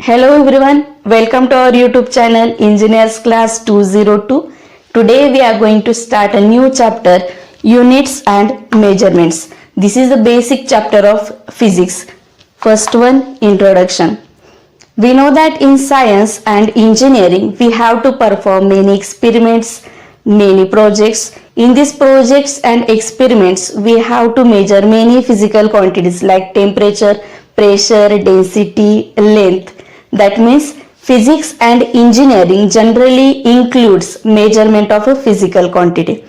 Hello everyone, welcome to our YouTube channel Engineers Class 202. Today we are going to start a new chapter, Units and Measurements. This is the basic chapter of physics. First one, Introduction. We know that in science and engineering we have to perform many experiments, many projects. In these projects and experiments we have to measure many physical quantities like temperature, pressure, density, length. That means physics and engineering generally includes measurement of a physical quantity.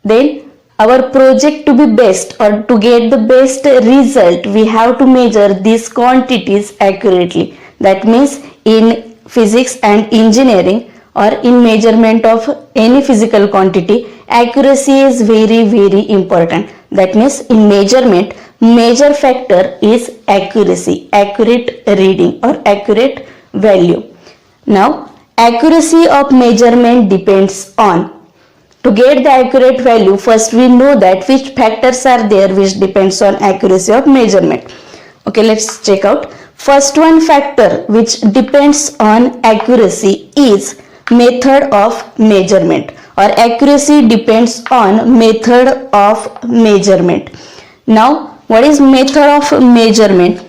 Then our project to be best or to get the best result, we have to measure these quantities accurately. That means in physics and engineering or in measurement of any physical quantity, accuracy is very important. That means in measurement, major factor is accuracy, accurate reading or accurate value. Now, accuracy of measurement depends on, to get the accurate value, first we know that which factors are there which depends on accuracy of measurement. Okay, let's check out. First one factor which depends on accuracy is method of measurement, or accuracy depends on method of measurement. Now, what is method of measurement?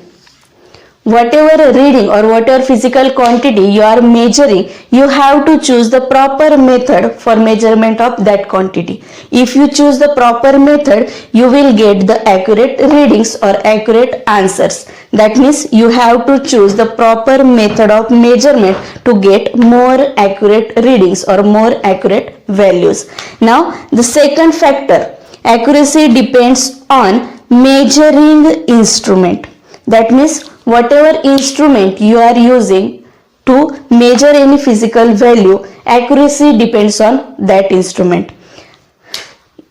Whatever reading or whatever physical quantity you are measuring, you have to choose the proper method for measurement of that quantity. If you choose the proper method, you will get the accurate readings or accurate answers. That means you have to choose the proper method of measurement to get more accurate readings or more accurate values. Now, the second factor, accuracy depends on measuring instrument. That means whatever instrument you are using to measure any physical value, accuracy depends on that instrument.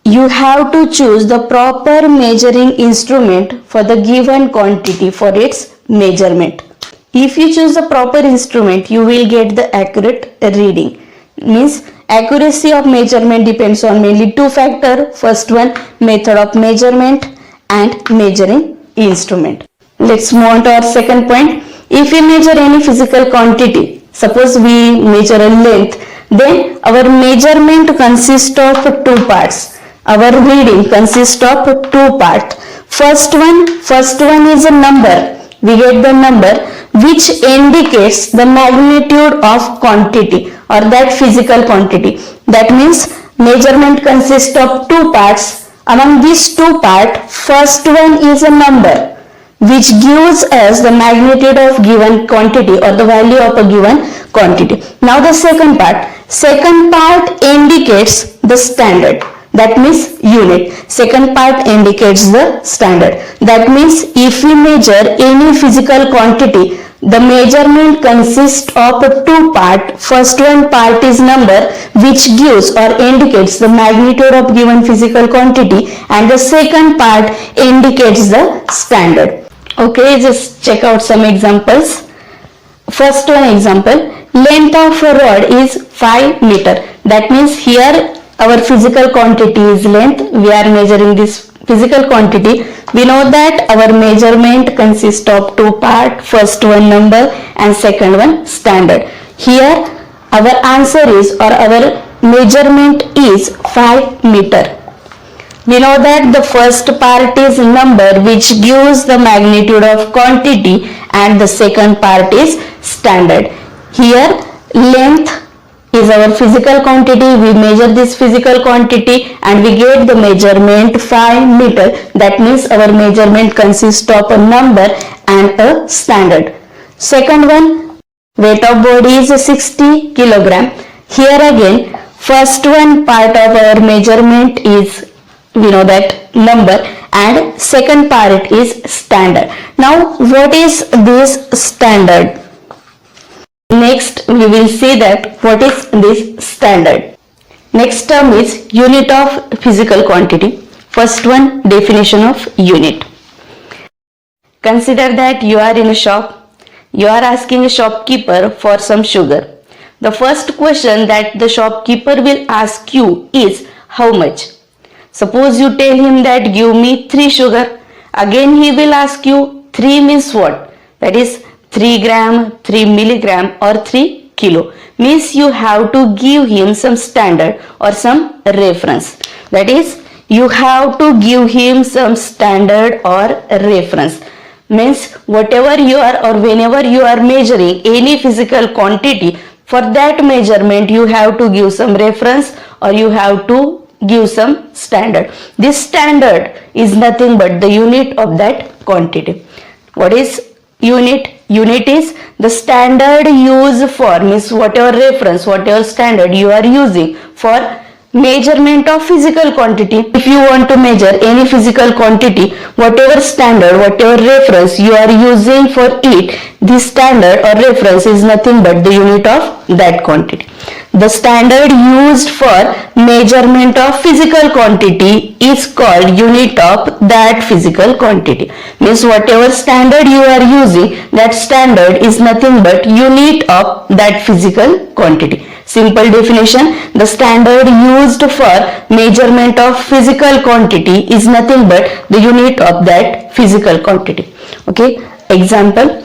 You have to choose the proper measuring instrument for the given quantity for its measurement. If you choose the proper instrument, you will get the accurate reading. Means accuracy of measurement depends on mainly two factors. First one, method of measurement and measuring instrument. Let's move on to our second point. If we measure any physical quantity, suppose we measure a length, then our measurement consists of two parts. Our reading consists of two parts. First one is a number. We get the number which indicates the magnitude of quantity or that physical quantity. That means measurement consists of two parts. Among these two parts, first one is a number which gives us the magnitude of given quantity or the value of a given quantity. Now the second part indicates the standard. That means unit. Second part indicates the standard. That means if we measure any physical quantity, the measurement consists of two parts. First one part is number which gives or indicates the magnitude of given physical quantity, and the second part indicates the standard. Okay, just check out some examples. First one example, length of a rod is 5 meter. That means here our physical quantity is length. We are measuring this physical quantity. We know that our measurement consists of two parts. First one number and second one standard. Here our answer is or our measurement is 5 meter. We know that the first part is number which gives the magnitude of quantity and the second part is standard. Here length is our physical quantity. We measure this physical quantity and we get the measurement 5 meter. That means our measurement consists of a number and a standard. Second one, weight of body is 60 kilogram. Here again, first one part of our measurement is, we know that, number, and second part is standard. Now what is this standard? Next we will see that what is this standard. Next term is unit of physical quantity. First one, definition of unit. Consider that you are in a shop. You are asking a shopkeeper for some sugar. The first question that the shopkeeper will ask you is how much. Suppose you tell him that give me 3 sugar. Again he will ask you 3 means what? That is 3 gram, 3 milligram or 3 kilo. Means you have to give him some standard or some reference. That is, you have to give him some standard or reference. Means whatever you are or whenever you are measuring any physical quantity, for that measurement you have to give some reference or you have to give some standard. This standard is nothing but the unit of that quantity. What is unit? Unit is the standard used for, means whatever reference, whatever standard you are using for measurement of physical quantity. If you want to measure any physical quantity, whatever standard, whatever reference you are using for it, this standard or reference is nothing but the unit of that quantity. The standard used for measurement of physical quantity is called unit of that physical quantity. Means whatever standard you are using, that standard is nothing but unit of that physical quantity. Simple definition, the standard used for measurement of physical quantity is nothing but the unit of that physical quantity. Okay, example,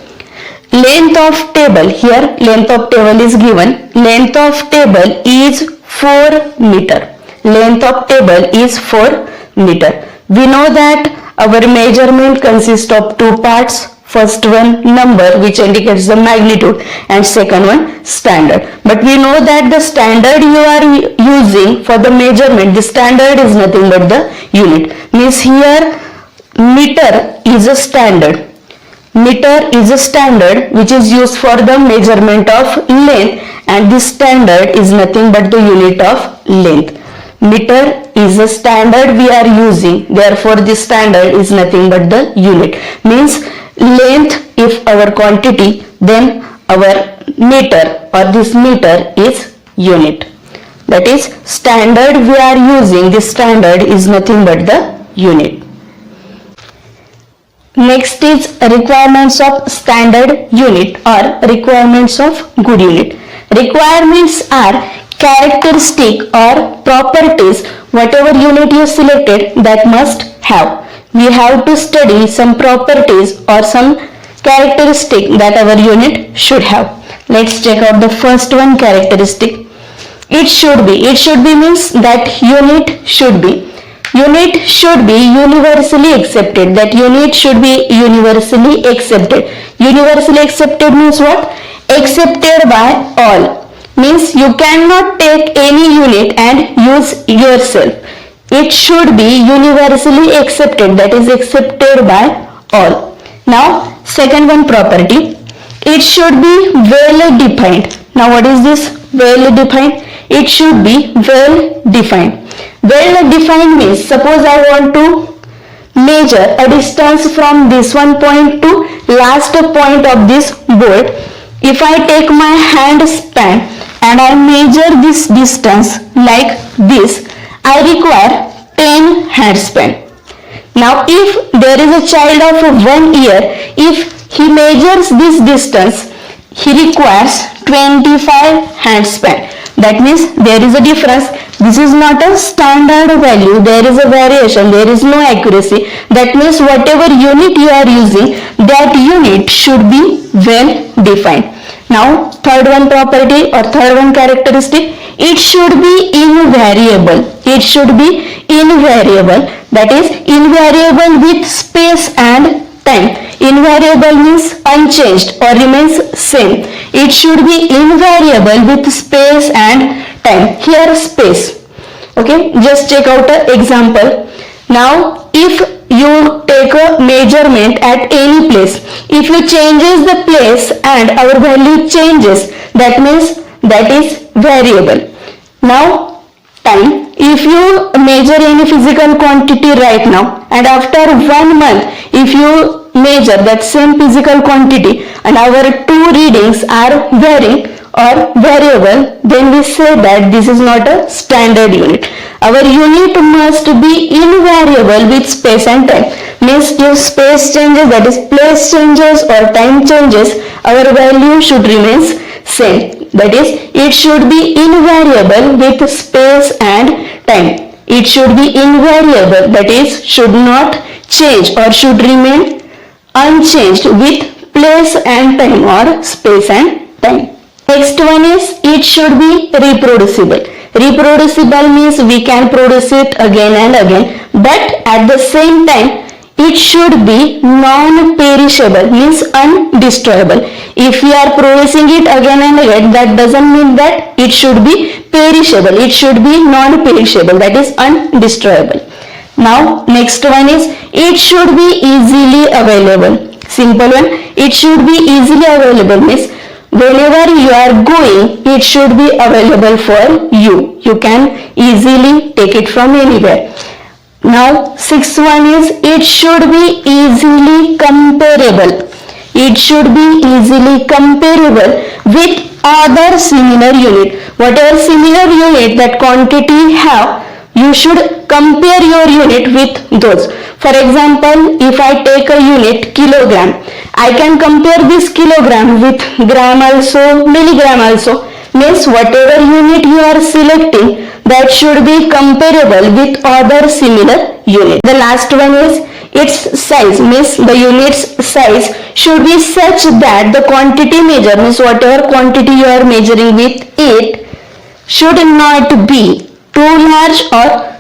length of table. Here length of table is given. Length of table is 4 meter. Length of table is 4 meter. We know that our measurement consists of two parts. First one number which indicates the magnitude and second one standard. But we know that the standard you are using for the measurement, the standard is nothing but the unit. Means here meter is a standard. Meter is a standard which is used for the measurement of length, and this standard is nothing but the unit of length. Meter is a standard we are using, therefore this standard is nothing but the unit. Means length if our quantity, then our meter or this meter is unit. That is, standard we are using, this standard is nothing but the unit. Next is requirements of standard unit or requirements of good unit. Requirements are characteristic or properties whatever unit you selected that must have. We have to study some properties or some characteristic that our unit should have. Let's check out the first one, characteristic. It should be. It should be means that unit should be. Unit should be universally accepted. That unit should be universally accepted. Universally accepted means what? Accepted by all. Means you cannot take any unit and use yourself. It should be universally accepted, that is accepted by all. Now second one, property. It should be well defined. Now what is this well defined? It should be well defined. Well defined means, suppose I want to measure a distance from this one point to last point of this board. If I take my hand span and I measure this distance like this, I require 10 hand span. Now if there is a child of 1 year, if he measures this distance, he requires 25 hand span. That means there is a difference. This is not a standard value. There is a variation. There is no accuracy. That means whatever unit you are using, that unit should be well defined. Now third one property or third one characteristic. It should be invariable. It should be invariable. That is invariable with space and time. Invariable means unchanged or remains same. It should be invariable with space and time. Here space. Okay, just check out an example. Now if you take a measurement at any place, if you changes the place and our value changes, that means that is variable. Now time, if you measure any physical quantity right now and after 1 month if you measure that same physical quantity and our two readings are varying or variable, then we say that this is not a standard unit. Our unit must be invariable with space and time. Means if space changes, that is place changes or time changes, our value should remain same. That is, it should be invariable with space and time. It should be invariable, that is should not change or should remain unchanged with place and time or space and time. Next one is it should be reproducible. Reproducible means we can produce it again and again, but at the same time it should be non-perishable, means undestroyable. If we are producing it again and again, that doesn't mean that it should be perishable. It should be non-perishable, that is undestroyable. Now next one is it should be easily available. Simple one. It should be easily available means whenever you are going, it should be available for you. You can easily take it from anywhere. Now sixth one is it should be easily comparable. It should be easily comparable with other similar unit. Whatever similar unit that quantity have, you should compare your unit with those. For example, if I take a unit kilogram, I can compare this kilogram with gram also, milligram also. Means whatever unit you are selecting, that should be comparable with other similar unit. The last one is its size, means the unit's size should be such that the quantity measure, means whatever quantity you are measuring with it should not be too large or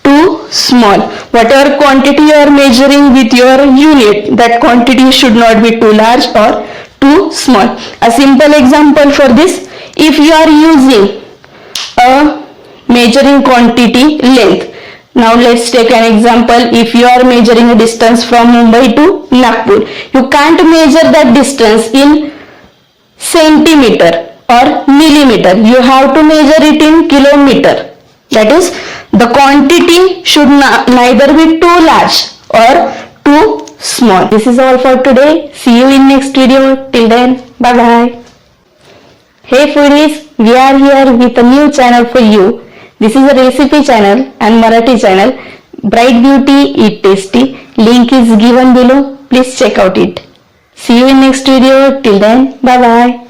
too small. Whatever quantity you are measuring with your unit, that quantity should not be too large or too small. A simple example for this, if you are using a measuring quantity length. Now let's take an example. If you are measuring a distance from Mumbai to Nagpur, you can't measure that distance in centimeter or millimeter. You have to measure it in kilometer. That is, the quantity should neither be too large or too small. This is all for today. See you in next video. Till then, bye bye. Hey foodies, we are here with a new channel for you. This is a recipe channel and Marathi channel. Bright Beauty Eat Tasty. Link is given below. Please check out it. See you in next video. Till then, bye bye.